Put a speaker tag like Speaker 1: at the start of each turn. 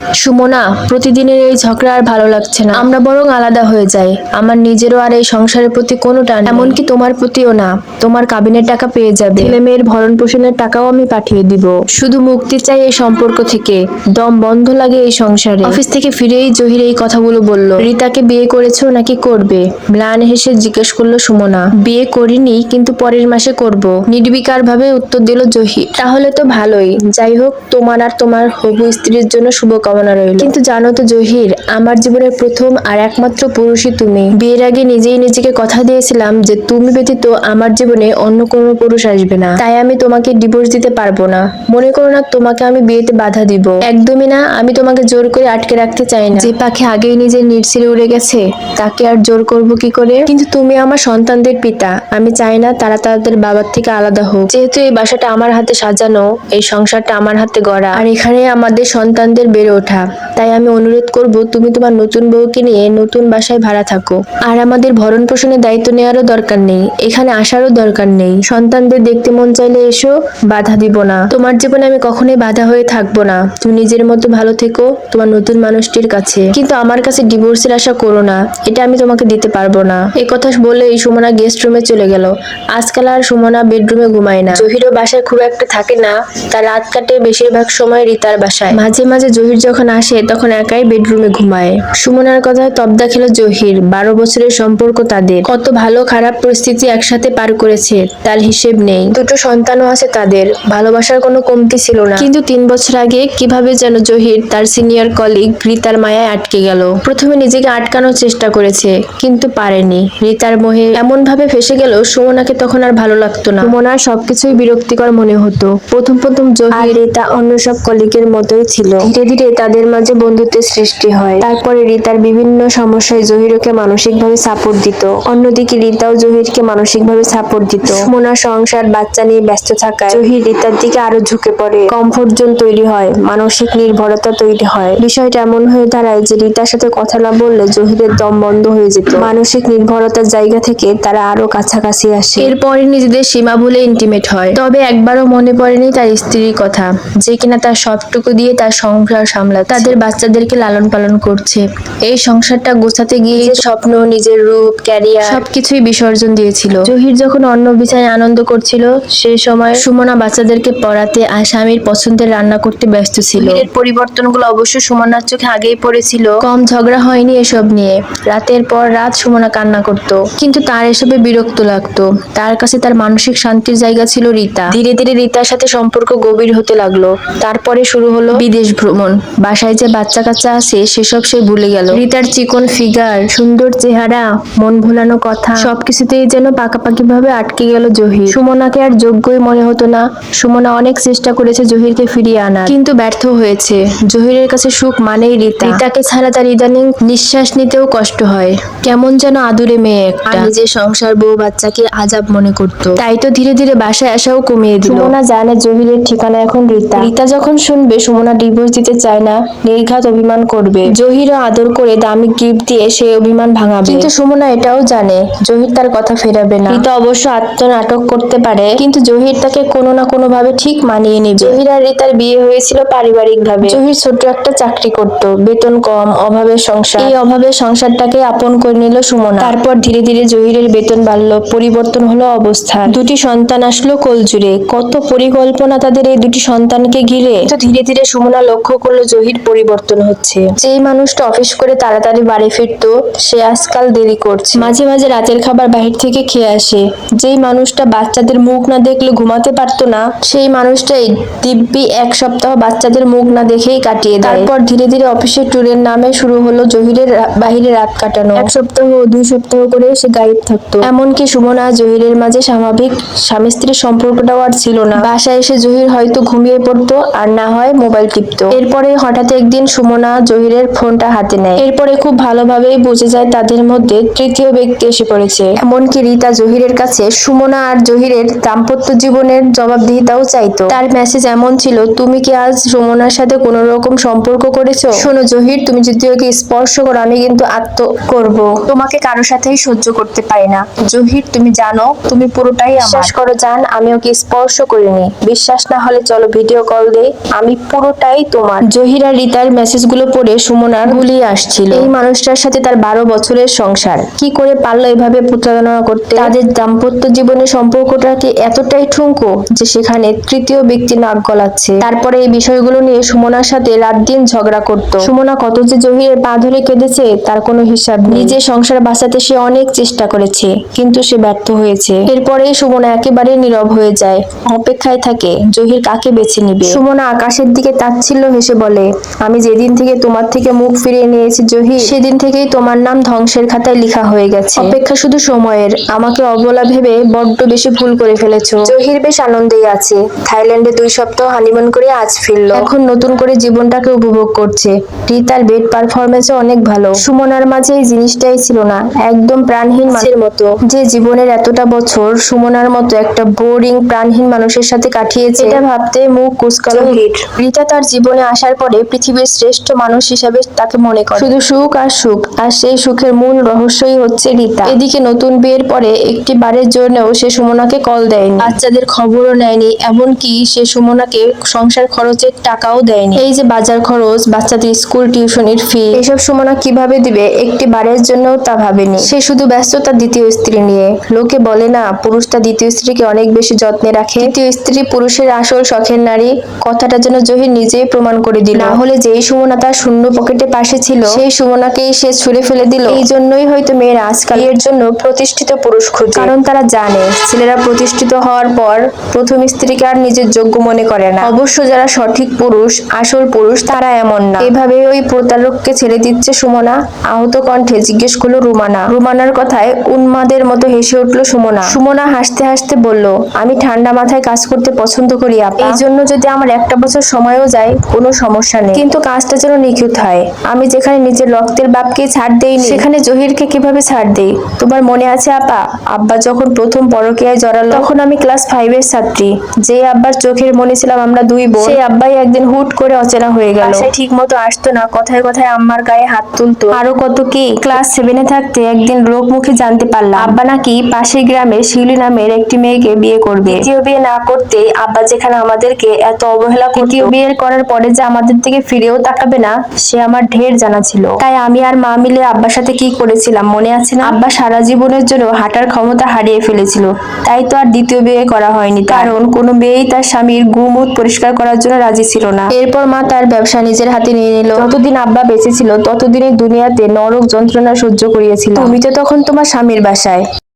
Speaker 1: সুমনা, প্রতিদিনের এই ঝগড়া আর ভালো লাগছে না। আমরা বরং আলাদা হয়ে যাই। আমার নিজেরও আর এই সংসারের প্রতি কোনো টান নেই। এমনকি তোমার প্রতিও না। তোমার কাবিনের টাকা পেয়ে যাবে, ছেলে মেয়ের ভরণ পোষণের টাকাও আমি পাঠিয়ে দিব। শুধু মুক্তি চাই এই সম্পর্ক থেকে। দম বন্ধ লাগে এই সংসারে। অফিস থেকে ফিরেই জহির এই কথাগুলো বলল। রিতাকে বিয়ে করেছো নাকি করবে? ম্লান হেসে জিজ্ঞেস করলো সুমনা। বিয়ে করিনি, কিন্তু পরের মাসে করব, নির্বিকার ভাবে উত্তর দিল জহির। তাহলে তো ভালোই। যাই হোক, তোমার আর তোমার হবু স্ত্রীর জন্য শুভকামনা রইল। কিন্তু জানো তো জহির, আমার জীবনের প্রথম আর একমাত্র পুরুষই তুমি। বিয়ের আগে নিজেই নিজেকে কথা দিয়েছিলাম যে তুমি ব্যতীত আমার জীবনে অন্য কোনো পুরুষ আসবে না। তাই আমি তোমাকে ডিভোর্স দিতে পারবো না। মনে করো না তোমাকে আমি বিয়েতে বাধা দিব। একদমই না। আমি তোমাকে জোর করে আটকে রাখতে চাই না। যে পাখি আগেই নিজের নির ছেড়ে উড়ে গেছে, তাকে আর জোর করব কি করে? কিন্তু তুমি আমার সন্তানদের পিতা। আমি চাই না তারা তাদের বাবার থেকে আলাদা হোক। যেহেতু এই বাসাটা আমার হাতে সাজানো, এই সংসারটা আমার হাতে গড়া, আর এখানে আমাদের সন্তানদের বেড়ে ওঠা, তাই আমি অনুরোধ করব তুমি তোমার নতুন বউকে নিয়ে নতুন বাসায় ভাড়া থাকো। আর আমাদের ভরণ পোষণের দায়িত্ব নেওয়ারও দরকার নেই, এখানে আসারও দরকার নেই। সন্তানদের দেখতে মন চাইলে এসো, বাধা দিব না। তোমার জীবনে আমি কখনোই বাধা হয়ে থাকবো না। তুমি নিজের মতো ভালো থেকো তোমার নতুন মানুষটির কাছে, কিন্তু আমার কাছে ডিভোর্সের আশা করো না। এটা আমি তোমাকে দিতে পারবো না। এই কথা বলে সুমনা গেস্ট রুমে চলে গেল। আজকাল আর সুমনা বেডরুমে ঘুমায় না। জহিরও বাসায় খুব একটা থাকে না। তার রাত কাটে বেশিরভাগ সময় রিতার বাসায়। মাঝে মাঝে জহির যখন আসে তখন একাই বেডরুমে ঘুমায়। সুমনার কথায় তবদা খেল জহির। 12 বছরের সম্পর্ক তাদের। কত ভালো খারাপ পরিস্থিতি একসাথে পার করেছে তার হিসেব নেই। দুটো সন্তানও আছে তাদের। ভালোবাসার কোনো কমতি ছিল না। কিন্তু 3 বছর আগে কিভাবে যেন জহির তার সিনিয়র কলিগ রিতার মায়ায় আটকে গেল। প্রথমে নিজেকে আটকানোর চেষ্টা করেছে, কিন্তু পারেনি। রিতার মোহে এমন ভাবে ফেসে গেল সুমনাকে তখন আর ভালো লাগতো না। সুমনার সবকিছুই বিরক্তিকর মনে হতো। প্রথম প্রথম জহির আর রিতা অন্য সব কলিগের মতোই ছিল। ধীরে ধীরে তাদের মাঝে বন্ধুত্বের সৃষ্টি হয়। তারপরে রিতার বিভিন্ন সমস্যায় জহিরকে মানসিকভাবে সাপোর্ট দিত। অন্যদিকে রিতাও জহিরকে মানসিকভাবে সাপোর্ট দিত। সুমনার সংসার বাচ্চা নিয়ে ব্যস্ত থাকায় জহির রিতার দিকে আরো ঝুঁকে পড়ে। কমফোর্ট জোন তৈরি হয়, মানসিক নির্ভরতা তৈরি হয়। বিষয়টা এমন হয়ে দাঁড়ায় যে রিতার সাথে কথা না বললে জহিরের দম বন্ধ হয়ে যেত। মানসিক নির্ভরতার জায়গা থেকে তারা আরো কাছাকাছি আসে। এরপরে নিজেদের সীমা ভুলে ইন্টিমেট হয়। তবে একবারও মনে পড়েনি তার স্ত্রীর কথা, যে কিনা তার সবটুকু দিয়ে তার সংসার সামলাচ্ছে, তাদের বাচ্চাদেরকে লালন পালন করছে। এই সংসারটা গোছাতে গিয়ে নিজের স্বপ্ন, নিজের রূপ, ক্যারিয়ার সবকিছুই বিসর্জন দিয়েছিল। জহির যখন অন্য বিছানায় আনন্দ করছিল, সেই সময় সুমনা বাচ্চাদেরকে পড়াতে আর স্বামীর পছন্দের রান্না করতে ব্যস্ত ছিল। এর পরিবর্তনগুলো অবশ্য সুমনার চোখে আগেই পড়েছিল। কম ঝগড়া হয়নি এসব নিয়ে। রাতের পর রাত সুমনা কান্না করত, কিন্তু তার এসবে বিরক্ত লাগতো। তার কাছে তার মানসিক শান্তির জায়গা ছিল রিতা। ধীরে ধীরে রিতার সাথে সম্পর্ক গভীর হতে লাগলো। তারপরে শুরু হলো বিদেশ ভ্রমণ। বাসায় যে বাচ্চা কাচ্চা আছে সেসব সে ভুলে গেল। রিতার চিকন ফিগার, সুন্দর চেহারা, মন ভোলানো কথা, সবকিছুতেই যেন পাকাপাকি ভাবে আটকে গেল জহির। সুমনাকে আর যোগ্যই মনে হতো না। সুমনা অনেক চেষ্টা করেছে জহিরকে ফিরিয়ে আনার, কিন্তু ব্যর্থ হয়েছে। জহিরের কাছে সুখ মানেই রিতা। রিতাকে ছাড়া তার ইদানিং নিঃশ্বাস নিতেও কষ্ট হয়। কেমন যেন আদুরে মেয়ে একটা। নিজের সংসার, বউ, বাচ্চাকে আজাব মনে করত। তাই তো ধীরে ধীরে বাসায় আসাও কমিয়ে দিল। সুমনা জানে জহিরের ঠিকানা এখন রিতা। রিতা যখন শুনবে সুমনা ডিভোর্স দিতে চায় না, নির্ঘাত অভিমান করবে। জহিরও আদর করে দামি গিফট দিয়ে সে অভিমান ভাঙাবে। কিন্তু সুমনা এটাও জানে জহির তার কথা ফেরাবে না। রিতা অবশ্য আত্মনাটক করতে পারে, কিন্তু জহির তাকে কোনো না কোনো ভাবে ঠিক মানিয়ে নেবে। জহির আর রিতার বিয়ে হয়েছিল পারিবারিক ভাবে। জহির ছোট্ট একটা চাকরি করত, বেতন কম, অভাবের সংসার। এই অভাবের সংসারটাকে আপন করে নিল সুমনা। তারপর ধীরে ধীরে জহিরের বেতন বাড়লো, পরিবর্তন হলো অবস্থা। দুটি সন্তান আসলো কোলজুড়ে। কত পরিকল্পনা তাদের এই দুটি সন্তানকে ঘিরে। তো ধীরে ধীরে সুমনা লক্ষ্য করলো জহির পরিবর্তন হচ্ছে। যেই মানুষটা অফিস করে তাড়াতাড়ি বাড়ি ফিরতো, সে আজকাল দেরি করছে। মাঝে মাঝে রাতের খাবার বাহির থেকে খেয়ে আসে। যেই মানুষটা বাচ্চাদের মুখ না দেখলে ঘুমাতে পারতো না, সেই মানুষটাই দিব্যি 1 সপ্তাহ বাচ্চাদের মুখ না দেখেই কাটিয়ে দেয়। তারপর ধীরে ধীরে অফিসের ট্যুরের নামে শুরু হলো জহিরের বাহিরে রাত কাটানো। 1 সপ্তাহ 2 সপ্তাহ করে সে গায়েব থাকতো। এমনকি সুমনা জহিরের মাঝে স্বাভাবিক স্বামী স্ত্রীর সম্পর্কটাও আর ছিল না। বাসায় এসে জহির হয়তো ঘুমিয়ে পড়তো, আর না হয় মোবাইল টিপতো। এরপরে হঠাৎ একদিন সুমনা জহিরের ফোনটা হাতে নেয়। এরপরে খুব ভালোভাবেই বুঝে যায় তাদের মধ্যে তৃতীয় ব্যক্তি এসে পড়েছে। এমনকি রিতা জহিরের কাছে সুমনা আর জহিরের দাম্পত্য জীবনের জবাবদিহিতাও চাইতো। তার মেসেজ এমন ছিল, তুমি কি আজ সুমনার সাথে কোনো রকম সম্পর্ক করেছো? শোনো জহির, তুমি যদি ওকে স্পর্শ করো আমি কিন্তু করব। তোমাকে কারো সাথেই সহ্য করতে পারি না। জহির, তুমি জানো তুমি পুরোটাই আমার। বিশ্বাস করো জান, আমি ওকে স্পর্শ করিনি। বিশ্বাস না হলে চলো ভিডিও কল দেই, আমি পুরোটাই তোমার। জহির জহির আর রিতার মেসেজগুলো পড়ে সুমনার গুলিয়ে আসছিল। এই মানুষটার সাথে তার 12 বছরের সংসার কি করে পারলো এভাবে প্রতারণা করতে? তাদের দাম্পত্য জীবনের সম্পর্কটাকে এতটাই ঠুনকো যে সেখানে তৃতীয় ব্যক্তি নাক গলাচ্ছে। তারপরে এই বিষয়গুলো নিয়ে সুমনার সাথে রাত দিন ঝগড়া করত। সুমনা কত যে জহিরের পা ধরে কেঁদেছে তার কোনো হিসাব নেই। নিজের সংসার বাঁচাতে সে অনেক চেষ্টা করেছে, কিন্তু সে ব্যর্থ হয়েছে। এরপরেই সুমনা একেবারে নীরব হয়ে যায়, অপেক্ষায় থাকে জহির কাকে বেছে নিবে। সুমনা আকাশের দিকে তাচ্ছিল্য হেসে বলে, আমি যেদিন থেকে তোমার থেকে মুখ ফিরিয়ে নিয়েছি জহির, সেদিন থেকেই তোমার নাম ধ্বংসের খাতায় লেখা হয়ে গেছে। অপেক্ষা শুধু সময়ের। আমাকে অবলা ভেবে বড্ড বেশি ভুল করে ফেলেছো। জহির বেশ আনন্দেই আছে। থাইল্যান্ডে 2 সপ্তাহ হানিমুন করে আজ ফিরলো। এখন নতুন করে জীবনটাকে উপভোগ করছে। রিতার বেড পারফরমেন্সও অনেক ভালো। সুমনার মাঝে এই জিনিসটাই ছিল না, একদম প্রাণহীন মানুষের মতো। যে জীবনের এতটা বছর সুমনার মতো একটা বোরিং প্রাণহীন মানুষের সাথে কাটিয়েছে, এটা ভাবতে মুখ কুঁচকালো জহির। রিতা তার জীবনে আসার পরে পৃথিবীর শ্রেষ্ঠ মানুষ হিসেবে তাকে মনে করে। শুধু সুখ আর সুখ, আর সেই সুখের মূল রহস্যই হচ্ছে রিতা। এদিকে নতুন বিয়ের পরে একটি বারের জন্যও সে সুমনাকে কল দেয়নি, বাচ্চাদের খবরও নেয়নি, এমনকি সে সুমনাকে সংসার খরচের টাকাও দেয়নি। এই যে বাজার খরচ, বাচ্চাদের স্কুল টিউশনির ফি, এসব সুমনা কিভাবে দিবে একটি বারের জন্যও তা ভাবেনি। সে শুধু ব্যস্ত তার দ্বিতীয় স্ত্রী নিয়ে। লোকে বলে না, পুরুষ তার দ্বিতীয় স্ত্রীকে অনেক বেশি যত্নে রাখে। দ্বিতীয় স্ত্রী পুরুষের আসল শখের নারী, কথাটা যেন জহির নিজেই প্রমাণ করে দিল। না হলে যেই সুমনা তার শূন্য পকেটে পাশে ছিল, সেই সুমনাকেই সে ছুঁড়ে ফেলে দিল। এই জন্যই হয়তো মেয়েরা আজকাল এর জন্য প্রতিষ্ঠিত পুরুষ খুঁজে, কারণ তারা জানে ছেলেরা প্রতিষ্ঠিত হওয়ার পর প্রথম স্ত্রীকে আর নিজের যোগ্য মনে করে না। অবশ্য যারা সঠিক পুরুষ, আসল পুরুষ, তারা এমন না। এভাবে ওই প্রতারককে ছেড়ে দিচ্ছে সুমনা। আহত কণ্ঠে জিজ্ঞেস করলো রুমানা। রুমানার কথায় উন্মাদের মতো হেসে উঠলো সুমনা। সুমনা হাসতে হাসতে বলল, আমি ঠান্ডা মাথায় কাজ করতে পছন্দ করি আপা। এই জন্য যদি আমার একটা বছর সময়ও যায় কোনো সমস্যা নেই, কিন্তু কাজটা যেন নিখুঁত হয়। আমি যেখানে নিজের রক্তের বাপকে ছাড় দেইনি, সেখানে জহিরকে কিভাবে ছাড় দেই? তোমার মনে আছে আপা, আব্বা যখন প্রথম পরকীয়ায় জড়ালো, তখন আমি ক্লাস 5 এর ছাত্রী। যে আব্বার চোখের মনে ছিলাম আমরা 2 বোন, সেই আব্বাই একদিন হুট করে অচেনা হয়ে গেল। বাসায় ঠিক মতো আসতো না, কথায় কথায় আম্মার গায়ে হাত তুলতো, আরো কত কি। ক্লাস 7 এ থাকতে একদিন লোক মুখে জানতে পারলাম আব্বা নাকি পাশের গ্রামে শিউলি নামের একটি মেয়েকে বিয়ে করবে। দ্বিতীয় বিয়ে না করতে আব্বা যেখানে আমাদেরকে এত অবহেলা করত, তৃতীয় বিয়ে করার পরে যে আমাদের থেকে ফিরেও তাকাবে না, সে আমার ঢের জানা ছিল। তাই আমি আর মা মিলে আব্বার সাথে কি করেছিলাম মনে আছে না? আব্বা সারা জীবনের জন্য হাঁটার ক্ষমতা হারিয়ে ফেলেছিল, তাই তো আর দ্বিতীয় বিয়ে করা হয়নি। কারণ কোনো মেয়েই তার স্বামীর গুমুত পরিষ্কার করার জন্য রাজি ছিল না। এরপর মা তার ব্যবসা নিজের হাতে নিয়ে নিল। যতদিন আব্বা বেঁচে ছিল ততদিনই দুনিয়াতে নরক যন্ত্রণা সহ্য করিয়েছিল। তুমি তো তখন তোমার স্বামীর বাসায়,